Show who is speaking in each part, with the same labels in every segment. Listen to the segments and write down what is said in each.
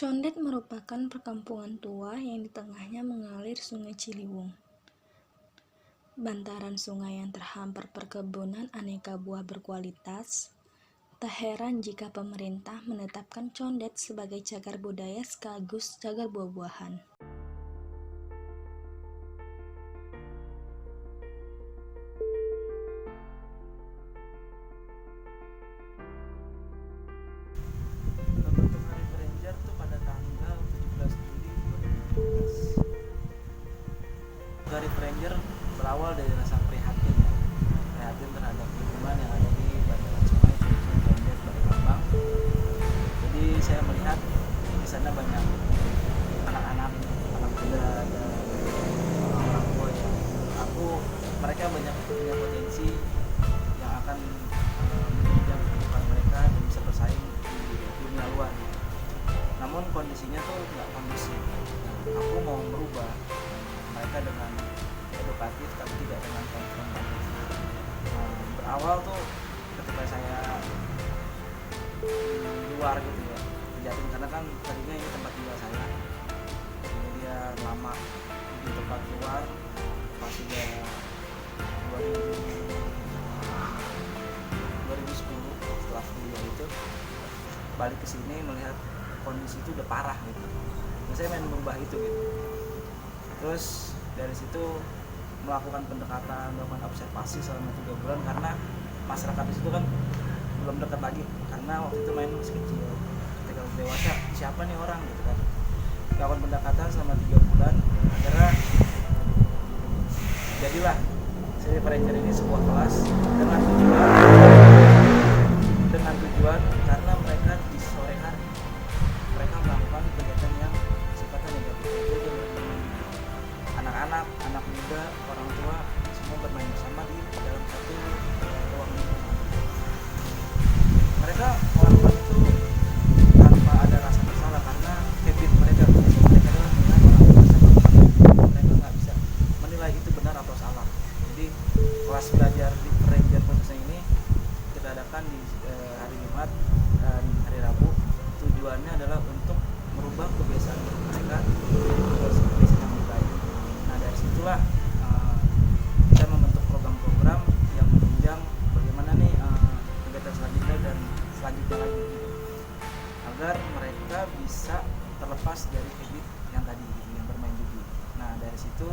Speaker 1: Condet merupakan perkampungan tua yang di tengahnya mengalir Sungai Ciliwung. Bantaran sungai yang terhampar perkebunan aneka buah berkualitas. Tak heran jika pemerintah menetapkan condet sebagai cagar budaya sekaligus cagar buah-buahan.
Speaker 2: Membentuk Hari Ranger tuh pada tanggal 17 Juli 2017. Hari Ranger berawal dari rasa prihatin terhadap lingkungan yang ada di bantaran sungai Condet Balikpapan. Jadi saya melihat di sana banyak anak-anak muda dan orang tua yang menurut aku mereka banyak punya potensi yang akan menunjang kehidupan mereka dan bisa bersaing di dunia luar. Namun kondisinya tuh nggak kondusif. Aku mau merubah mereka dengan edukatif tapi tidak dengan konfrontatif. Berawal tuh ketika saya di luar gitu ya, di Jatim, karena kan tadinya ini tempat tinggal saya. Kemudian lama di tempat luar pas sudah 2010 setelah kuliah itu balik ke sini melihat kondisi itu udah parah gitu. Dan saya main merubah itu gitu. Terus dari situ melakukan pendekatan, melakukan observasi selama 3 bulan karena masyarakat di situ kan belum dekat lagi karena waktu itu main masih kecil. Ketika udah dewasa siapa nih orang gitu kan. Melakukan pendekatan selama 3 bulan akhirnya jadilah Hari Ranger ini sebuah kelas dengan tujuan karena mereka di sore hari mereka melakukan kegiatan yang sifatnya negatif, yaitu anak-anak, anak muda, orang tua semua bermain bersama di dalam satu ruang lingkungan. Mereka melakukan itu tanpa ada rasa bersalah karena habit mereka adalah menilai orang bersama. Mereka nggak bisa menilai itu benar atau salah. Jadi kelas belajar di Ranger khususnya ini kita adakan di hari Jumat dan hari Rabu. Tujuannya adalah untuk merubah kebiasaan mereka kebiasaan yang lebih baik. Nah dari situlah kita membentuk program-program yang menunjang bagaimana nih kegiatan selanjutnya dan selanjutnya lagi gitu, agar mereka bisa terlepas dari habit yang tadi gitu, yang bermain judi. Nah dari situ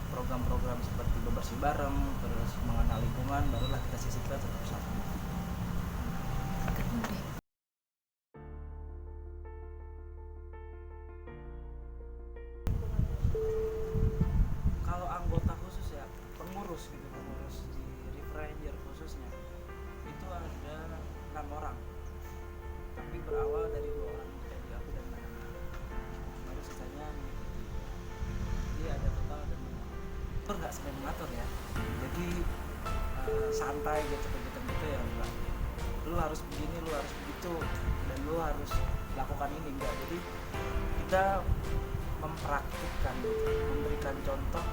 Speaker 2: program-program seperti bebersih bareng, terus mengenal lingkungan, barulah kita sisihkan satu persatu. Kalau anggota khusus ya, pengurus di Reef Ranger khususnya itu ada 6 orang, tapi berawal dari 2 orang, jadi aku dan Nana, baru sisanya mengikuti. Jadi ada total ada 6 orang. Itu nggak sampai mengatur ya, jadi santai gitu kegiatan gitu ya, enggak lu harus begini, lu harus begitu, dan lu harus lakukan ini, enggak. Jadi kita mempraktikkan, memberikan contoh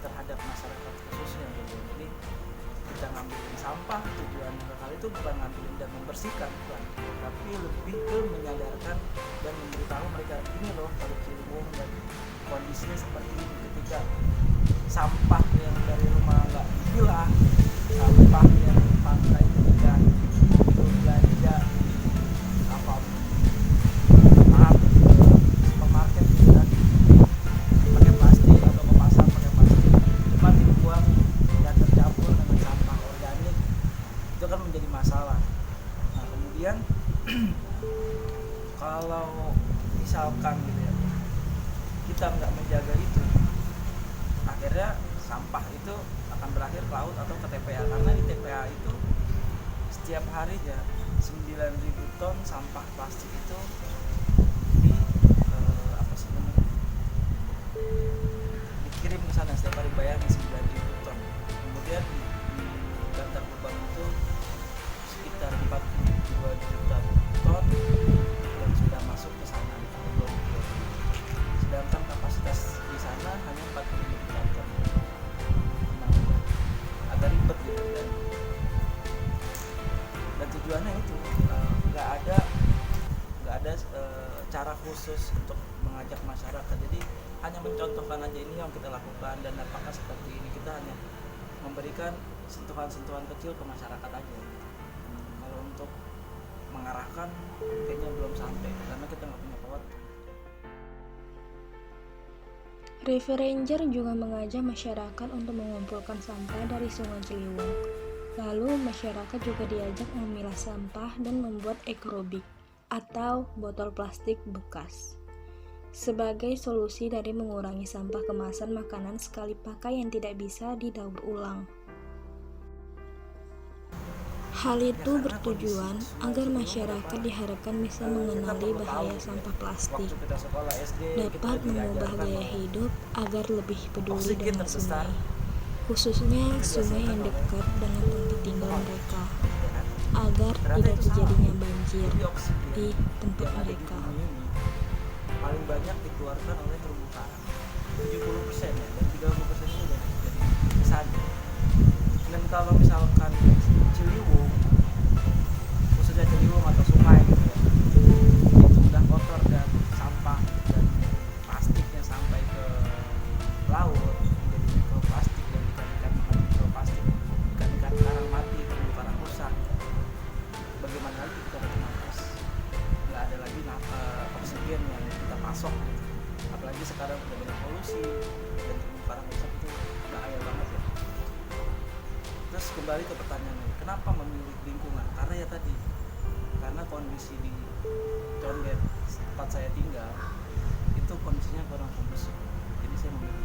Speaker 2: terhadap masyarakat khususnya gitu. Jadi kita ngambilin sampah, tujuannya kali itu bukan ngambilin dan membersihkan, bukan, tapi lebih ke menyadarkan dan memberitahu mereka ini loh kalau Ciliwung dan kondisinya seperti ini. Ketika sampah yang dari rumah nggak dipilah, sampah yang di pantai tidak belanja apa maaf supermarket gitu kan pakai plastik atau ke pasar pakai plastik cuma dibuang dan tercampur dengan sampah organik, itu kan menjadi masalah. Nah kemudian kalau misalkan gitu ya kita nggak menjaga itu, akhirnya sampah itu akan berakhir ke laut atau ke TPA, karena di TPA itu setiap harinya 9.000 ton sampah plastik itu di dikirim ke sana setiap hari, bayangin 9.000 ton. Kemudian di Bantar Gebang itu sekitar 42 juta ton yang sudah masuk ke sana di tahun 2020. Sedangkan kapasitas di sana hanya 40 juta ton. Nah, agak ribet gitu dan tujuannya itu nggak ada cara khusus untuk mengajak masyarakat. Jadi hanya mencontohkan aja ini yang kita lakukan dan apakah seperti ini, kita hanya memberikan sentuhan-sentuhan kecil ke masyarakat aja. Kalau untuk mengarahkan kayaknya belum sampai karena kita nggak punya power.
Speaker 1: River Ranger juga mengajak masyarakat untuk mengumpulkan sampah dari Sungai Ciliwung. Lalu masyarakat juga diajak memilah sampah dan membuat ekorobik atau botol plastik bekas sebagai solusi dari mengurangi sampah kemasan makanan sekali pakai yang tidak bisa didaur ulang. Hal itu bertujuan agar masyarakat diharapkan bisa mengenali bahaya sampah plastik,
Speaker 2: Waktu kita sekolah SD
Speaker 1: dapat mengubah gaya hidup agar lebih peduli
Speaker 2: oksigen
Speaker 1: dengan
Speaker 2: terbesar
Speaker 1: sungai, khususnya sungai yang dekat dengan tempat tinggal mereka, agar tidak terjadinya banjir
Speaker 2: jadi oksigen
Speaker 1: di tempat
Speaker 2: yang ada di
Speaker 1: mereka.
Speaker 2: bumi ini paling banyak dikeluarkan oleh terumbu karang 70% ya, dan 30% itu dari kesannya. Dan kalau misalkan Ciliwung, khususnya Ciliwung atau sungai gitu ya, itu udah kotor dan sampah dan plastiknya sampai ke laut menjadi mikroplastik, dan ikan-ikan makan mikroplastik, ikan-ikan karang mati, terumbu karang rusak. Bagaimana lagi kita bernafas? Nggak ada lagi oksigen yang kita pasok. Apalagi sekarang udah banyak polusi dan terumbu karang rusak, itu bahaya banget ya. Terus kembali ke pertanyaannya, kenapa memilih lingkungan? Karena ya tadi, karena kondisi di Condet tempat saya tinggal itu kondisinya kurang kondusif, jadi saya memilih.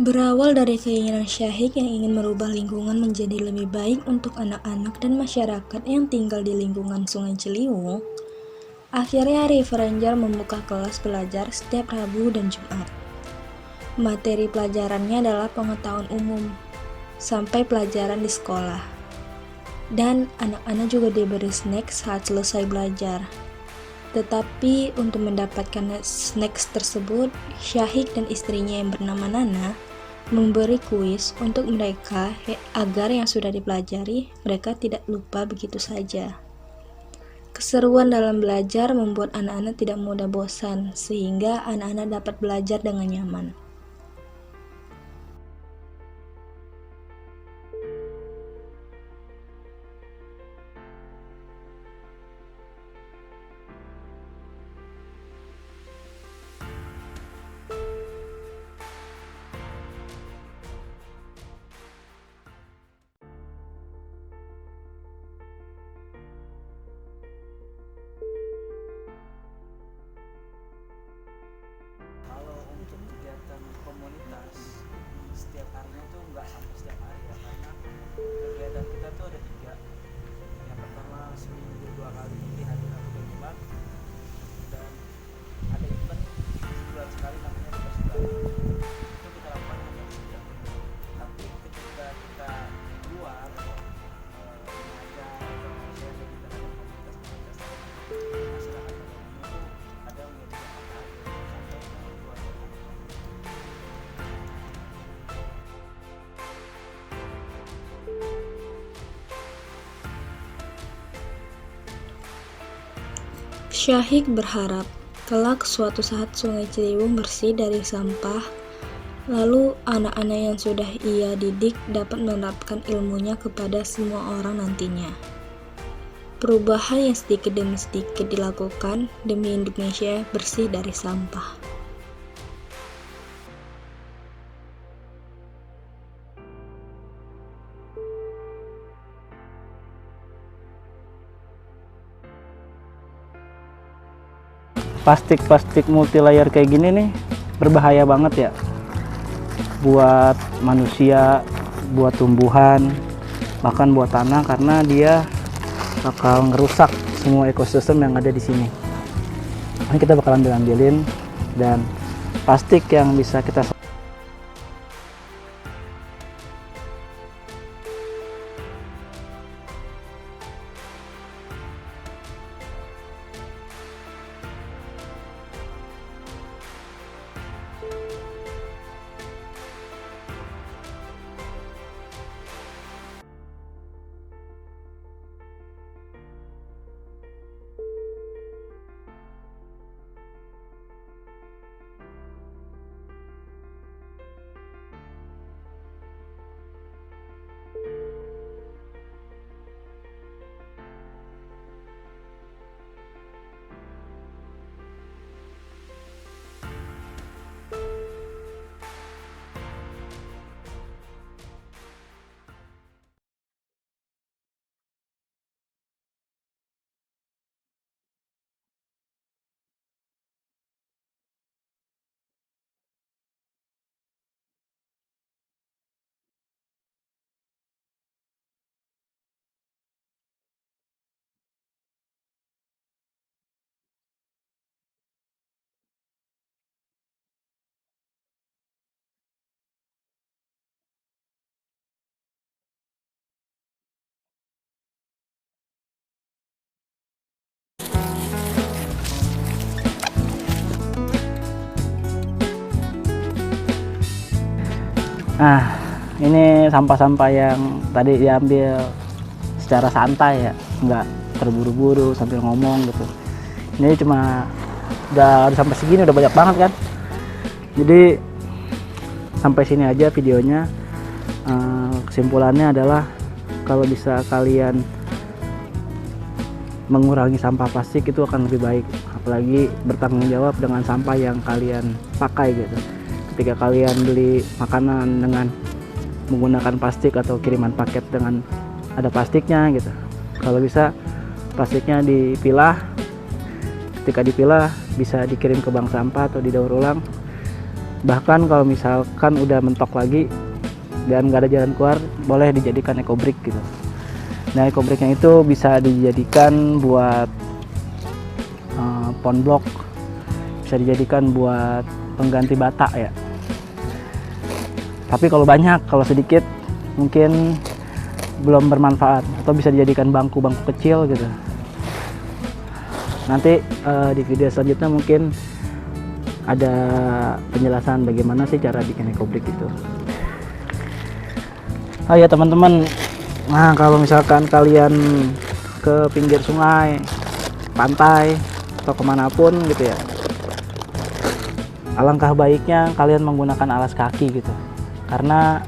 Speaker 1: Berawal dari keinginan Syahik yang ingin merubah lingkungan menjadi lebih baik untuk anak-anak dan masyarakat yang tinggal di lingkungan Sungai Ciliwung, akhirnya River Ranger membuka kelas belajar setiap Rabu dan Jumat. Materi pelajarannya adalah pengetahuan umum sampai pelajaran di sekolah. Dan anak-anak juga diberi snack saat selesai belajar. Tetapi untuk mendapatkan snacks tersebut, Syahik dan istrinya yang bernama Nana memberi kuis untuk mereka agar yang sudah dipelajari mereka tidak lupa begitu saja. Keseruan dalam belajar membuat anak-anak tidak mudah bosan, sehingga anak-anak dapat belajar dengan nyaman.
Speaker 2: Kalau untuk kegiatan komunitas setiap harinya tuh nggak sampai setiap hari ya, karena kegiatan kita tuh ada 3. Yang pertama seminggu 2 kali di hari Rabu dan Jumat, dan ada event sebulan sekali namanya Bebas Bali. Itu kita lakukan hanya di setiap minggu. Tapi ketika kita di luar mengajar atau share di dalam komunitas-komunitas masyarakat pada umumnya tuh ada menjadi 4 hari sampai 2 hari.
Speaker 1: Syahik berharap kelak suatu saat Sungai Ciliwung bersih dari sampah, lalu anak-anak yang sudah ia didik dapat menerapkan ilmunya kepada semua orang nantinya. Perubahan yang sedikit demi sedikit dilakukan demi Indonesia bersih dari sampah.
Speaker 2: Plastik multilayer kayak gini nih berbahaya banget ya buat manusia, buat tumbuhan, bahkan buat tanah, karena dia bakal ngerusak semua ekosistem yang ada di sini. Ini kita bakalan ambilin, dan plastik yang bisa kita Nah, ini sampah-sampah yang tadi diambil secara santai ya, nggak terburu-buru sambil ngomong gitu. Ini cuma udah sampai segini udah banyak banget kan. Jadi sampai sini aja videonya. Kesimpulannya adalah kalau bisa kalian mengurangi sampah plastik itu akan lebih baik, apalagi bertanggung jawab dengan sampah yang kalian pakai gitu. Ketika kalian beli makanan dengan menggunakan plastik atau kiriman paket dengan ada plastiknya gitu, kalau bisa plastiknya dipilah. Ketika dipilah bisa dikirim ke bank sampah atau didaur ulang. Bahkan kalau misalkan udah mentok lagi dan nggak ada jalan keluar, boleh dijadikan ecobrick gitu. Nah, ecobricknya itu bisa dijadikan buat pond block, bisa dijadikan buat pengganti bata ya. Tapi kalau banyak, kalau sedikit mungkin belum bermanfaat, atau bisa dijadikan bangku-bangku kecil gitu. Nanti di video selanjutnya mungkin ada penjelasan bagaimana sih cara bikin ecobrick itu. Oh ya teman-teman, nah kalau misalkan kalian ke pinggir sungai, pantai, atau kemanapun gitu ya, alangkah baiknya kalian menggunakan alas kaki gitu. Karena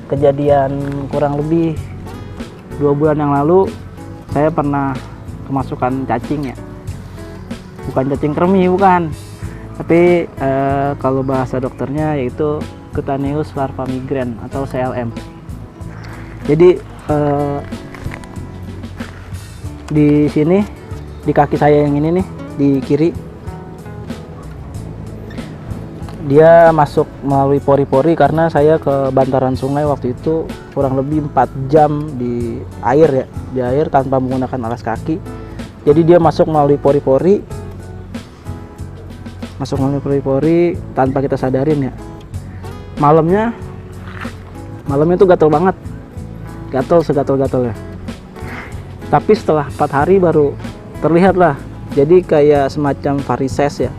Speaker 2: kejadian kurang lebih 2 bulan yang lalu saya pernah kemasukan cacing ya, bukan cacing kremi, bukan, tapi kalau bahasa dokternya yaitu Cutaneous larva migrans atau CLM. Jadi di sini, di kaki saya yang ini nih, di kiri, dia masuk melalui pori-pori karena saya ke bantaran sungai waktu itu kurang lebih 4 jam di air ya, di air tanpa menggunakan alas kaki. Jadi dia masuk melalui pori-pori, tanpa kita sadarin ya. Malamnya itu gatel banget, gatel segatel-gatel ya. Tapi setelah 4 hari baru terlihat lah, jadi kayak semacam varises ya,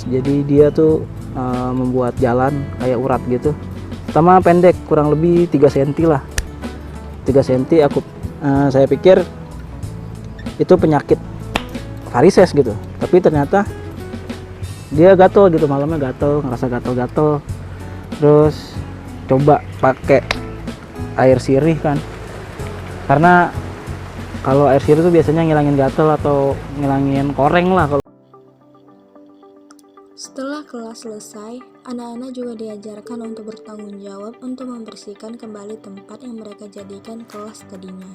Speaker 2: jadi dia tuh membuat jalan kayak urat gitu. Pertama pendek, kurang lebih 3 cm lah, 3 cm. Saya pikir itu penyakit varises gitu, tapi ternyata dia gatel gitu, malamnya gatel, ngerasa gatel-gatel. Terus coba pakai air sirih kan, karena kalau air sirih itu biasanya ngilangin gatel atau ngilangin koreng lah.
Speaker 1: Setelah kelas selesai, anak-anak juga diajarkan untuk bertanggung jawab untuk membersihkan kembali tempat yang mereka jadikan kelas tadinya.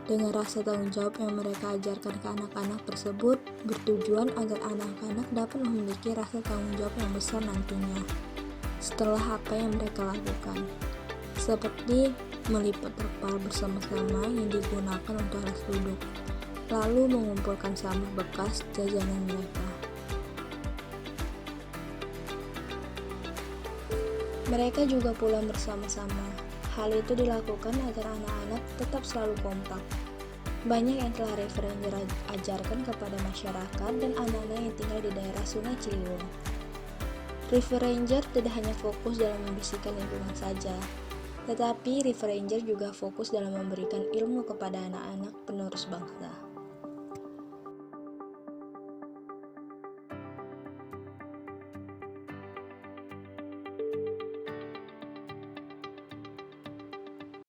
Speaker 1: Dengan rasa tanggung jawab yang mereka ajarkan ke anak-anak tersebut, bertujuan agar anak-anak dapat memiliki rasa tanggung jawab yang besar nantinya setelah apa yang mereka lakukan, seperti melipat terpal bersama-sama yang digunakan untuk alas duduk, lalu mengumpulkan sampah bekas jajanan mereka. Mereka juga pulang bersama-sama. Hal itu dilakukan agar anak-anak tetap selalu kompak. Banyak yang telah River Ranger ajarkan kepada masyarakat dan anak-anak yang tinggal di daerah Sungai Ciliwung. River Ranger tidak hanya fokus dalam membersihkan lingkungan saja, tetapi River Ranger juga fokus dalam memberikan ilmu kepada anak-anak penerus bangsa.